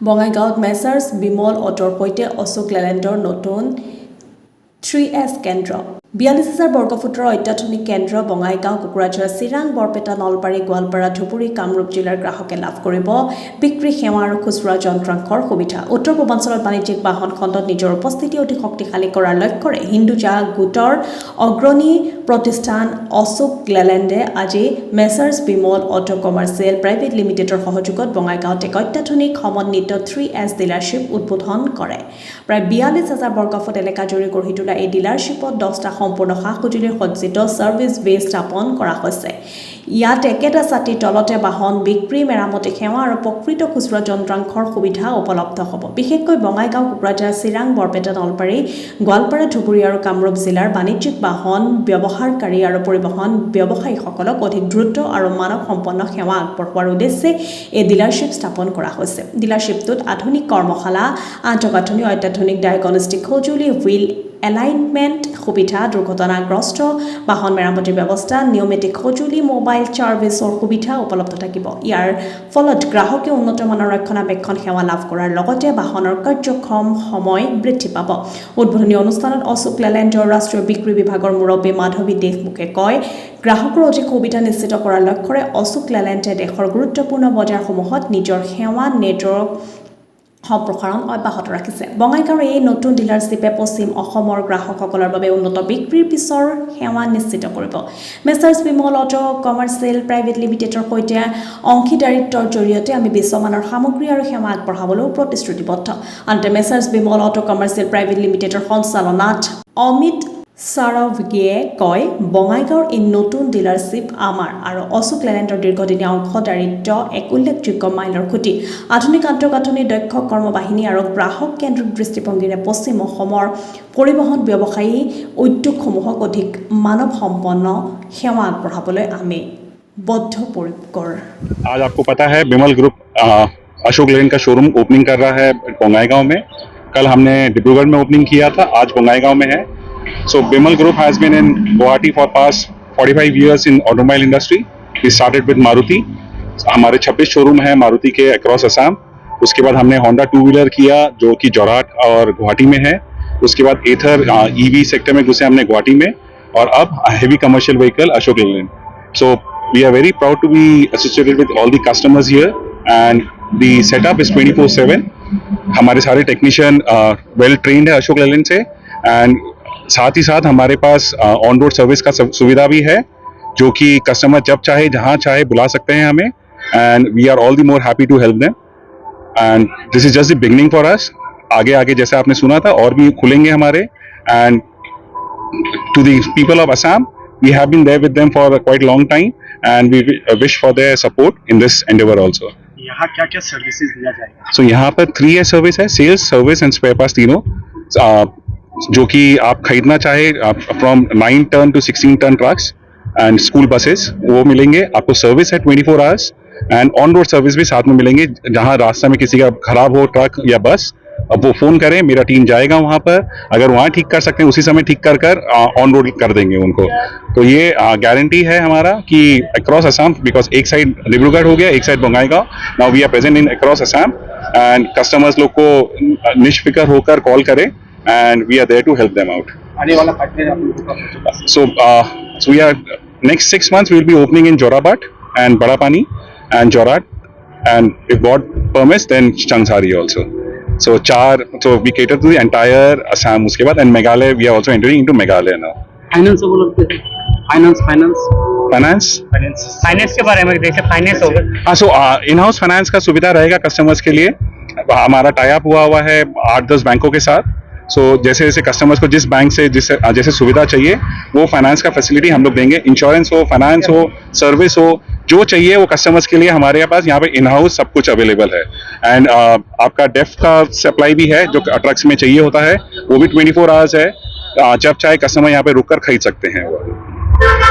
বঙাইগাঁৱত মেছাৰ্ছ বিমল অটোৰ সৈতে অশোক লেলেণ্ডৰ নতুন 3S কেন্দ্ৰ 42,000 বৰ্গফুটৰ অত্যাধুনিক কেন্দ্ৰ বঙাইগাঁও কুকুৰাঝাৰ চিৰাং বৰপেটা নলবাৰী গোৱালপাৰা ধুবুৰী কামৰূপ জিলাৰ গ্ৰাহকে লাভ কৰিব বিক্ৰী সেৱা আৰু খুচুৰা যন্ত্ৰাংশৰ সুবিধা উত্তৰ পূৰ্বাঞ্চলত বাণিজ্যিক বাহন খণ্ডত নিজৰ উপস্থিতি অধিক শক্তিশালী কৰাৰ লক্ষ্যৰে হিন্দুজা গোটৰ অগ্ৰণী প্ৰতিষ্ঠান অশোক লেলেণ্ডে আজি Messrs Bimal auto commercial private লিমিটেডৰ সহযোগত বঙাইগাঁৱত এক অত্যাধুনিক সমন্বিত 3S ডিলাৰশ্বিপ উদ্বোধন কৰে প্ৰায় 42,000 বৰ্গফুট এলেকা জুৰি গঢ়ি তোলা এই ডিলাৰশ্বিপত 10টা সম্পূৰ্ণ সা-সঁজুলিৰ সজ্জিত সাৰ্ভিস বে স্থাপন কৰা হৈছে ইয়াত একেটা ছাতিৰ তলতে বাহন বিক্ৰী মেৰামতি সেৱা আৰু প্ৰকৃত খুচুৰা যন্ত্ৰাংশৰ সুবিধা উপলব্ধ হ'ব বিশেষকৈ বঙাইগাঁও কুকুৰাঝাৰ চিৰাং বৰপেটা নলবাৰী গোৱালপাৰা ধুবুৰী আৰু কামৰূপ জিলাৰ বাণিজ্যিক বাহন ব্যৱহাৰকাৰী আৰু পৰিবহণ ব্যৱসায়ীসকলক অধিক দ্ৰুত আৰু মানৱ সম্পন্ন সেৱা আগবঢ়োৱাৰ উদ্দেশ্যে এই ডিলাৰশ্বিপ স্থাপন কৰা হৈছে ডিলাৰশ্বিপটোত আধুনিক কৰ্মশালা আন্তঃগাঁথনি অত্যাধুনিক ডায়াগনষ্টিক সঁজুলি হুইল এলাইনমেন্ট সুবিধা দুৰ্ঘটনাগ্ৰস্ত বাহন মেৰামতিৰ ব্যৱস্থা নিয়মিত সঁজুলি মোবাইল চাৰ্ভিছৰ সুবিধা উপলব্ধ থাকিব ইয়াৰ ফলত গ্ৰাহকে উন্নত মানৰ ৰক্ষণাবেক্ষণ সেৱা লাভ কৰাৰ লগতে বাহনৰ কাৰ্যক্ষম সময় বৃদ্ধি পাব উদ্বোধনী অনুষ্ঠানত অশোক লেলেণ্ডৰ ৰাষ্ট্ৰীয় বিক্ৰী বিভাগৰ মুৰব্বী মাধৱী দেশমুখে কয় গ্ৰাহকৰ অধিক সুবিধা নিশ্চিত কৰাৰ লক্ষ্যৰে অশোক লেলেণ্ডে দেশৰ গুৰুত্বপূৰ্ণ বজাৰসমূহত নিজৰ সেৱা নেটৱৰ্ক সম্প্ৰসাৰণ অব্যাহত ৰাখিছে বঙাইগাঁৱৰ এই নতুন ডিলাৰশ্বিপে পশ্চিম অসমৰ গ্ৰাহকসকলৰ বাবে উন্নত বিক্ৰীৰ পিছৰ সেৱা নিশ্চিত কৰিব Messrs Bimal auto commercial private লিমিটেডৰ সৈতে অংশীদাৰিত্বৰ জৰিয়তে আমি বিশ্বমানৰ সামগ্ৰী আৰু সেৱা আগবঢ়াবলৈ প্ৰতিশ্ৰুতিবদ্ধ আনহাতে Messrs Bimal auto commercial private লিমিটেডৰ সঞ্চালনাত অমিত সাৰভগিয়ে কয় বঙাইগাঁৱৰ এই নতুন ডিলাৰশ্বিপ আমাৰ আৰু অশোক লেলেণ্ডৰ দীৰ্ঘদিনীয়া অংশদাৰিত্ব এক উল্লেখযোগ্য মাইলৰ খুঁটি আধুনিক আন্তঃগাঁথনি দক্ষ কৰ্মবাহিনী আৰু গ্ৰাহক কেন্দ্ৰিক দৃষ্টিভংগীৰে পশ্চিম অসমৰ পৰিবহণ ব্যৱসায়ী উদ্যোগসমূহক অধিক মানৱ সম্পন্ন সেৱা আগবঢ়াবলৈ আমি বদ্ধপৰিকৰ आज आपको पता है बिमल ग्रुप अशोक लेलैंड का शोरूम ओपनिंग कर रहा है बंगाईगांव में कल हमने डिब्रूगढ़ में ओपनिंग किया था आज बंगाईगांव में है So Bimal Group has been in Guwahati for past 45 years in automobile industry. We started with Maruti. हमारे 26 शोरूम हैं मारुति के अक्रॉस असम उसके बाद हमने होंडा टू व्हीलर किया जो कि जोरहाट और गुवाहाटी में है उसके बाद एथर ईवी सेक्टर में घुसे हमने गुवाहाटी में और अब heavy commercial vehicle Ashok Leyland So we are very proud to be associated with all the customers here and the setup is 24/7. हमारे सारे टेक्नीशियन वेल ट्रेन्ड है अशोक लेलैंड से एंड साथ ही साथ हमारे पास ऑन रोड सर्विस का सुविधा भी है जो कि कस्टमर जब चाहे जहां चाहे बुला सकते हैं हमें and we are all the more happy to help them and this is just the beginning for us आगे आगे जैसे आपने सुना था और भी खुलेंगे हमारे and to the people of Assam we have been there with them for quite long time and we wish for their support in this endeavour also यहाँ क्या क्या सर्विसेज दिया जाएगा सो यहाँ पर 3S सर्विस है sales service and spare parts तीनों जो कि आप खरीदना चाहे from 9 ton to 16 ton trucks and school buses वो मिलेंगे आपको सर्विस है 24 hours and on road service भी साथ में मिलेंगे जहां रास्ते में किसी का खराब हो ट्रक या बस अब वो फोन करें मेरा टीम जाएगा वहां पर अगर वहां ठीक कर सकते हैं उसी समय ठीक कर ऑन रोड कर देंगे उनको तो ये गारंटी है हमारा कि अक्रॉस असम बिकॉज एक साइड डिब्रूगढ़ हो गया एक side Bongaigaon now we are present in across Assam and customers लोग को निष्फिक्र होकर कॉल करें and we are there to help them out. So we are next 6 months we will be opening in Jorabat and Badapani and Jorhat and if God permits then Changsari also. So we cater to the entire Assam uske baad and Meghalaya we are also entering into Meghalaya now. Finance के बारे में जैसे finance होगा हाँ सो in house finance का सुविधा रहेगा customers के लिए हमारा टाई अप हुआ है 8-10 बैंकों के साथ सो जैसे जैसे कस्टमर्स को जिस बैंक से जैसे सुविधा चाहिए वो फाइनेंस का फैसिलिटी हम लोग देंगे इंश्योरेंस हो फाइनेंस हो सर्विस हो जो चाहिए वो कस्टमर्स के लिए हमारे पास यहाँ पे इन हाउस सब कुछ अवेलेबल है एंड आपका डेफ का सप्लाई भी है जो ट्रक्स में चाहिए होता है वो भी 24 आवर्स है जब चाहे कस्टमर यहाँ पे रुक कर खरीद सकते हैं वो